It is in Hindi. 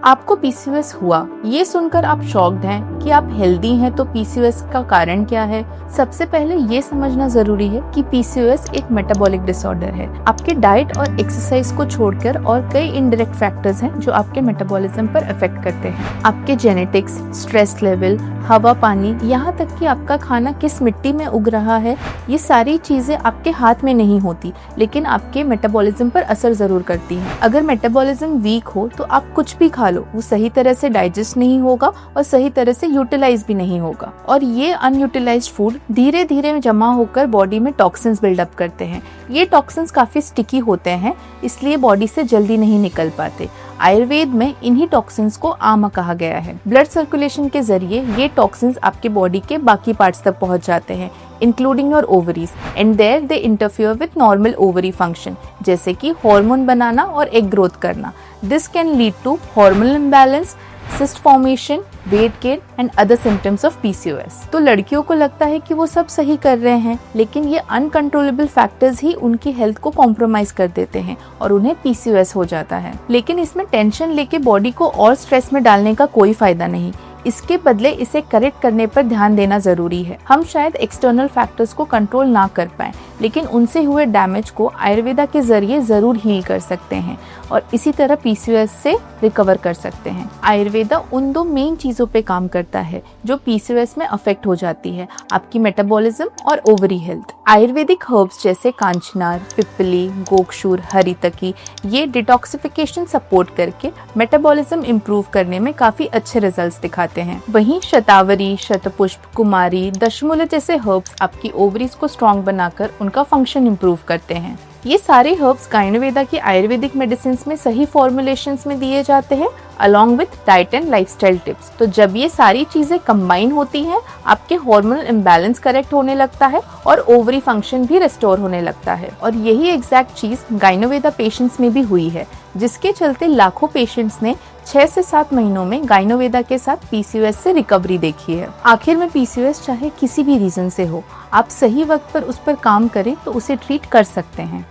आपको पीसीओएस हुआ, ये सुनकर आप शॉक्ड हैं कि आप हेल्दी हैं, तो पीसीओएस का कारण क्या है? सबसे पहले ये समझना जरूरी है कि पीसीओएस एक मेटाबॉलिक डिसऑर्डर है। आपके डाइट और एक्सरसाइज को छोड़कर और कई इनडायरेक्ट फैक्टर्स हैं जो आपके मेटाबॉलिज्म पर इफेक्ट करते हैं। आपके जेनेटिक्स, स्ट्रेस लेवल, हवा, पानी, यहाँ तक कि आपका खाना किस मिट्टी में उग रहा है, ये सारी चीजें आपके हाथ में नहीं होती, लेकिन आपके मेटाबॉलिज्म पर असर जरूर करती हैं। अगर मेटाबॉलिज्म वीक हो तो आप कुछ भी खा लो, वो सही तरह से डाइजेस्ट नहीं होगा और सही तरह से यूटिलाइज भी नहीं होगा, और ये अनयूटिलाइज्ड फूड धीरे धीरे जमा होकर बॉडी में टॉक्सिन्स बिल्डअप करते हैं। ये टॉक्सिन्स काफी स्टिकी होते हैं, इसलिए बॉडी से जल्दी नहीं निकल पाते। आयुर्वेद में इन्हीं टॉक्सिन्स को आमा कहा गया है। ब्लड सर्कुलेशन के जरिए ये टॉक्सिन्स आपके बॉडी के बाकी पार्ट्स तक पहुंच जाते हैं, including your ovaries, and there they interfere with normal ovary function, जैसे कि हार्मोन बनाना और एग ग्रोथ करना। This can lead to hormonal imbalance, cyst formation, weight gain and other symptoms of PCOS. तो लड़कियों को लगता है कि वो सब सही कर रहे हैं, लेकिन ये अनकंट्रोलेबल फैक्टर्स ही उनकी हेल्थ को कॉम्प्रोमाइज कर देते हैं और उन्हें पीसीओएस हो जाता है। लेकिन इसमें टेंशन लेके बॉडी को और स्ट्रेस में डालने का कोई फायदा नहीं। इसके बदले इसे करेक्ट करने पर ध्यान देना जरूरी है। हम शायद एक्सटर्नल फैक्टर्स को कंट्रोल ना कर पाए, लेकिन उनसे हुए डैमेज को आयुर्वेदा के जरिए जरूर हील कर सकते हैं और इसी तरह पीसीओएस से रिकवर कर सकते हैं। आयुर्वेदा उन दो मेन चीजों पे काम करता है जो पीसीओएस में अफेक्ट हो जाती है, आपकी मेटाबॉलिज्म और ओवरी हेल्थ। आयुर्वेदिक हर्ब्स जैसे कांचनार, पिप्पली, गोक्षूर, हरितकी, ये डिटॉक्सिफिकेशन सपोर्ट करके मेटाबॉलिज्म इंप्रूव करने में काफी अच्छे रिजल्ट्स दिखाते हैं। वहीं शतावरी, शतपुष्प, कुमारी, दशमूल जैसे हर्ब्स आपकी ओवरीज को स्ट्रॉन्ग बनाकर उनका फंक्शन इंप्रूव करते हैं। ये सारे हर्ब्स गायनोवेदा की आयुर्वेदिक मेडिसिन में सही फॉर्मुलेशंस में दिए जाते हैं, along with diet and lifestyle tips. तो जब ये सारी चीजें कंबाइन होती हैं, आपके हार्मोनल इम्बैलेंस करेक्ट होने लगता है और ओवरी फंक्शन भी रिस्टोर होने लगता है। और यही एग्जैक्ट चीज गायनोवेदा पेशेंट्स में भी हुई है, जिसके चलते लाखों पेशेंट्स ने 6 से 7 महीनों में गायनोवेदा के साथ पीसीओएस से रिकवरी देखी है। आखिर में पीसीओएस चाहे किसी भी रीजन से हो, आप सही वक्त पर उस पर काम करें तो उसे ट्रीट कर सकते हैं।